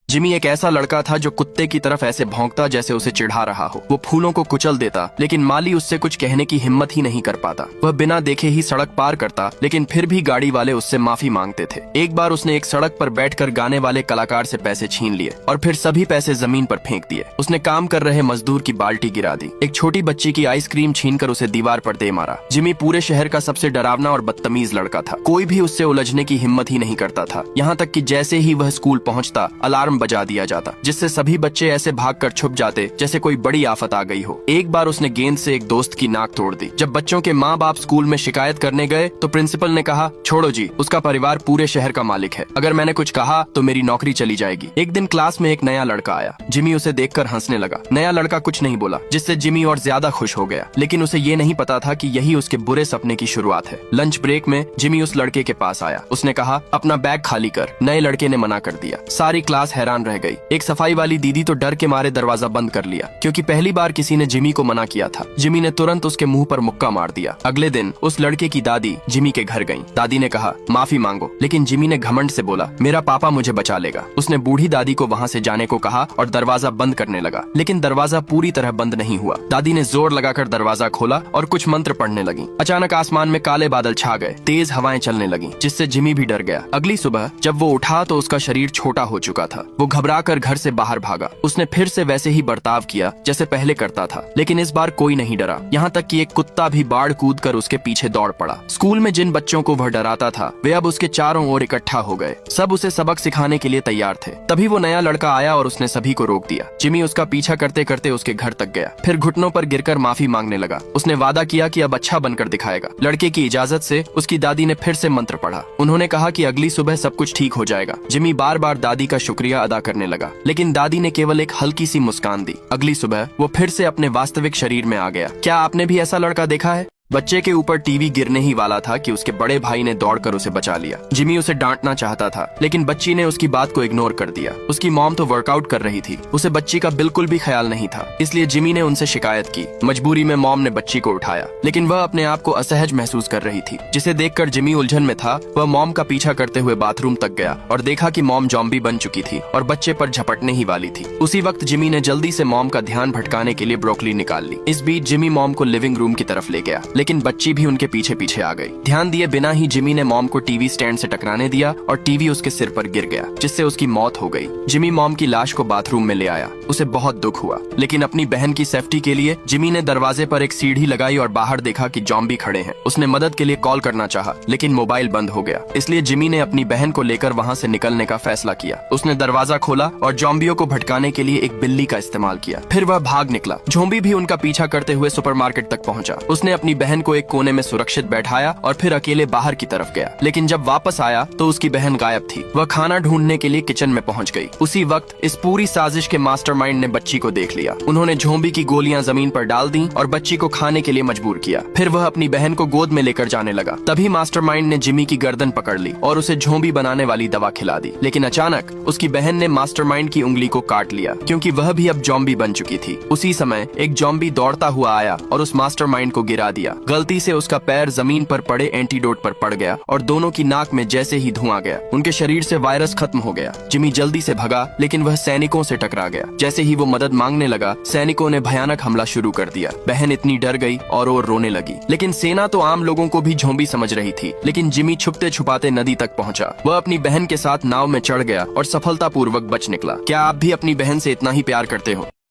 Jimmy एक ऐसा लड़का था जो कुत्ते की तरफ ऐसे भौंकता जैसे उसे चिढ़ा रहा हो। वो फूलों को कुचल देता, लेकिन माली उससे कुछ कहने की हिम्मत ही नहीं कर पाता। वह बिना देखे ही सड़क पार करता, लेकिन फिर भी गाड़ी वाले उससे माफी मांगते थे। एक बार उसने एक सड़क पर बैठकर गाने वाले कलाकार से पैसे छीन लिए और फिर सभी पैसे जमीन पर फेंक दिए। उसने काम कर रहे मजदूर की बाल्टी गिरा दी। एक छोटी बच्ची की आइसक्रीम छीनकर उसे दीवार पर दे मारा। जिमी पूरे शहर का सबसे डरावना और बदतमीज लड़का था। कोई भी उससे उलझने की हिम्मत ही नहीं करता था। यहाँ तक कि जैसे ही वह स्कूल पहुँचता, अलार्म बजा दिया जाता, जिससे सभी बच्चे ऐसे भागकर छुप जाते जैसे कोई बड़ी आफत आ गई हो। एक बार उसने गेंद से एक दोस्त की नाक तोड़ दी। जब बच्चों के माँ बाप स्कूल में शिकायत करने गए तो प्रिंसिपल ने कहा, छोड़ो जी, उसका परिवार पूरे शहर का मालिक है। अगर मैंने कुछ कहा तो मेरी नौकरी चली जाएगी। एक दिन क्लास में एक नया लड़का आया। जिमी उसे देखकर हंसने लगा। नया लड़का कुछ नहीं बोला, जिससे जिमी और ज्यादा खुश हो गया। लेकिन उसे ये नहीं पता था कि यही उसके बुरे सपने की शुरुआत है। लंच ब्रेक में जिमी उस लड़के के पास आया। उसने कहा, अपना बैग खाली कर। नए लड़के ने मना कर दिया। सारी क्लास हैरान रह गई। एक सफाई वाली दीदी तो डर के मारे दरवाजा बंद कर लिया, क्योंकि पहली बार किसी ने जिमी को मना किया था। जिमी ने तुरंत उसके मुंह पर मुक्का मार दिया। अगले दिन उस लड़के की दादी जिमी के घर गईं। दादी ने कहा, माफी मांगो, लेकिन जिमी ने घमंड से बोला, मेरा पापा मुझे बचा लेगा। उसने बूढ़ी दादी को वहाँ से जाने को कहा और दरवाजा बंद करने लगा, लेकिन दरवाजा पूरी तरह बंद नहीं हुआ। दादी ने जोर लगाकर दरवाजा खोला और कुछ मंत्र पढ़ने लगी। अचानक आसमान में काले बादल छा गए। तेज हवाएं चलने लगी, जिससे जिमी भी डर गया। अगली सुबह जब वो उठा तो उसका शरीर छोटा हो चुका था। वो घबराकर घर से बाहर भागा। उसने फिर से वैसे ही बर्ताव किया जैसे पहले करता था, लेकिन इस बार कोई नहीं डरा। यहाँ तक कि एक कुत्ता भी बाढ़ कूद कर उसके पीछे दौड़ पड़ा। स्कूल में जिन बच्चों को वह डराता था, वे अब उसके चारों ओर इकट्ठा हो गए। सब उसे सबक सिखाने के लिए तैयार थे। तभी वो नया लड़का आया और उसने सभी को रोक दिया। जिमी उसका पीछा करते करते उसके घर तक गया, फिर घुटनों पर गिरकर माफी मांगने लगा। उसने वादा किया कि अब अच्छा बनकर दिखाएगा। लड़के की इजाजत से उसकी दादी ने फिर से मंत्र पढ़ा। उन्होंने कहा कि अगली सुबह सब कुछ ठीक हो जाएगा। जिमी बार बार दादी का शुक्रिया अदा करने लगा, लेकिन दादी ने केवल एक हल्की सी मुस्कान दी। अगली सुबह वो फिर से अपने वास्तविक शरीर में आ गया। क्या आपने भी ऐसा लड़का देखा है? बच्चे के ऊपर टीवी गिरने ही वाला था कि उसके बड़े भाई ने दौड़कर उसे बचा लिया। जिमी उसे डांटना चाहता था, लेकिन बच्ची ने उसकी बात को इग्नोर कर दिया। उसकी मॉम तो वर्कआउट कर रही थी। उसे बच्ची का बिल्कुल भी ख्याल नहीं था, इसलिए जिमी ने उनसे शिकायत की। मजबूरी में मॉम ने बच्ची को उठाया, लेकिन वह अपने आप को असहज महसूस कर रही थी, जिसे देखकर जिमी उलझन में था। वह मॉम का पीछा करते हुए बाथरूम तक गया और देखा कि मॉम जॉम्बी बन चुकी थी और बच्चे पर झपटने ही वाली थी। उसी वक्त जिमी ने जल्दी से मॉम का ध्यान भटकाने के लिए ब्रोकली निकाल ली। इस बीच जिमी मॉम को लिविंग रूम की तरफ ले गया, लेकिन बच्ची भी के पीछे पीछे आ गई। ध्यान दिए बिना ही जिमी ने मॉम को टीवी स्टैंड से टकराने दिया और टीवी उसके सिर पर गिर गया, जिससे उसकी मौत हो गई। जिमी मॉम की लाश को बाथरूम में ले आया। उसे बहुत दुख हुआ, लेकिन अपनी बहन की सेफ्टी के लिए जिमी ने दरवाजे पर एक सीढ़ी लगाई और बाहर देखा कि जॉम्बी खड़े हैं। उसने मदद के लिए कॉल करना चाहा, लेकिन मोबाइल बंद हो गया। इसलिए जिमी ने अपनी बहन को लेकर वहाँ से निकलने का फैसला किया। उसने दरवाजा खोला और जॉम्बियों को भटकाने के लिए एक बिल्ली का इस्तेमाल किया। फिर वह भाग निकला। ज़ॉम्बी भी उनका पीछा करते हुए सुपरमार्केट तक पहुंचा। उसने अपनी बहन को एक कोने में सुरक्षित बैठाया और फिर अकेले बाहर की तरफ गया, लेकिन जब वापस आया तो उसकी बहन गायब थी। वह खाना ढूंढने के लिए किचन में पहुंच गई। उसी वक्त इस पूरी साजिश के मास्टरमाइंड ने बच्ची को देख लिया। उन्होंने ज़ॉम्बी की गोलियां जमीन पर डाल दी और बच्ची को खाने के लिए मजबूर किया। फिर वह अपनी बहन को गोद में लेकर जाने लगा। तभी मास्टरमाइंड ने जिमी की गर्दन पकड़ ली और उसे ज़ॉम्बी बनाने वाली दवा खिला दी। लेकिन अचानक उसकी बहन ने मास्टरमाइंड की उंगली को काट लिया, क्योंकि वह भी अब ज़ॉम्बी बन चुकी थी। उसी समय एक ज़ॉम्बी दौड़ता हुआ आया और उस मास्टरमाइंड को गिरा दिया। गलती से उसका पैर जमीन पर पड़े एंटीडोट पर पड़ गया और दोनों की नाक में जैसे ही धुआं गया, उनके शरीर से वायरस खत्म हो गया। जिमी जल्दी से भगा, लेकिन वह सैनिकों से टकरा गया। जैसे ही वो मदद मांगने लगा, सैनिकों ने भयानक हमला शुरू कर दिया। बहन इतनी डर गई और रोने लगी। लेकिन सेना तो आम लोगों को भी ज़ॉम्बी समझ रही थी। लेकिन जिमी छुपते छुपाते नदी तक पहुंचा। वह अपनी बहन के साथ नाव में चढ़ गया और सफलतापूर्वक बच निकला। क्या आप भी अपनी बहन से इतना ही प्यार करते हो?